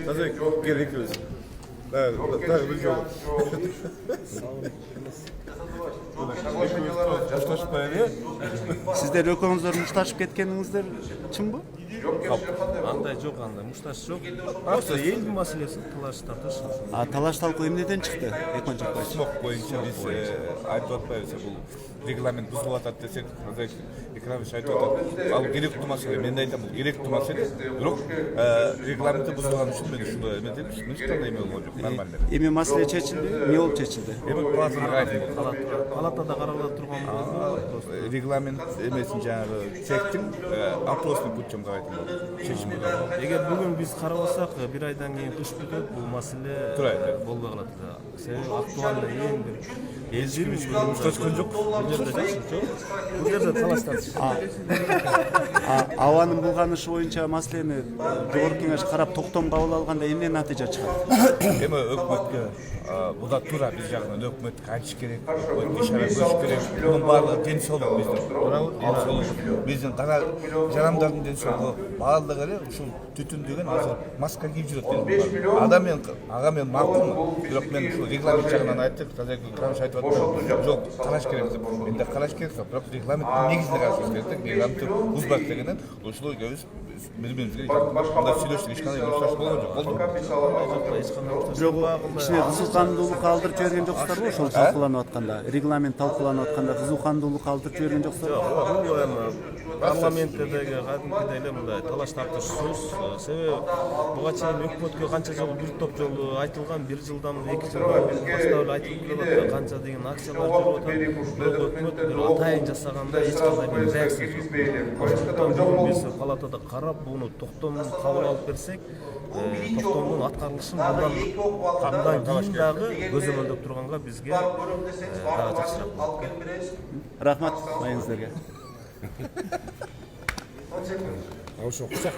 Tabii gerekiyoruz. Evet, tabii bir yol. Сиздер экөөңүздөр мушташып кеткениңиздер чынбы? Андай жок, андай мушташ жок. Просто элдин маселеси талаш тартыш. Талаш талкуу эмнеден чыкты? Экинчи пайыз. Смок боюнча биз айтып атпайбыз, бул регламент бузулуп атат десек, азыр Экранович айтып атат. Ал керектүү маселе, мен да айтам, бул керектүү маселе. Бирок регламентти бузулган үчүн мен ушундай эме деп, эч кандай эме болгон жок, нормально. Эми маселе чечилди, эмне болуп чечилди? Эми палатада кайтып Палатада каралып турган болсо регламент эмесин жанагы цехтин опросный путем кайтып чечими. эгер бүгүн биз карабасак, бир айдан кийин кыш бүтүп, бул маселе болбой калат да. Себеби актуальный эң бир элдин Мушташкан жок. бул жерде жок. Бул жерде талаш тартыш. Абанын булганышы боюнча маселени жогорку кеңеш карап токтом кабыл алганда эмне натыйжа чыгат? Эми өкмөткө буда туура биз жагынан өкмөткө айтыш керек, ишара көрүш керек. Мунун баардыгы ден соолук биздин. Биздин кара жарандардын ден соолугу баардыгы эле ушул түтүн деген азыр маска кийип жүрөт деди. Ага мен макулмун. Бирок мен ушул регламент жагынан айттым, азыр Экранович айтып атты. Жок, караш керек деп. Мен да караш керек, бирок регламенттин негизине караш керек. Регламентти бузбак дегенден ушул көбүс биз-бирибизге мындай сүйлөшүп эч кандай мушташ болгон жок. Болду. Бирок кичине кызуу кандуулук калтырып жиберген жоксуздарбы ошол талкууланып атканда? Регламент талкууланып атканда кызуу кандуулук калтырып жиберген жоксуздарбы? Бул эми парламенттеги кадимкидей эле мындай талаш тартышсыз. Себеби буга чейин өкмөткө канча жолу бир топ жолу айтылган, 1 жылдан 2 жылдан баштап эле айтылып келип атат, канча деген акциялар жүрүп атат. Бирок өкмөт бир атайын жасаганда эч кандай бир реакция жок. Ошондуктан бүгүн биз палатада карап, буну токтом кабыл алып берсек, токтомдун аткарылышын андан кийин дагы көзөмөлдөп турганга бизге дагы жакшыраак болот. Рахмат, майыңыздерге. Ошо кучак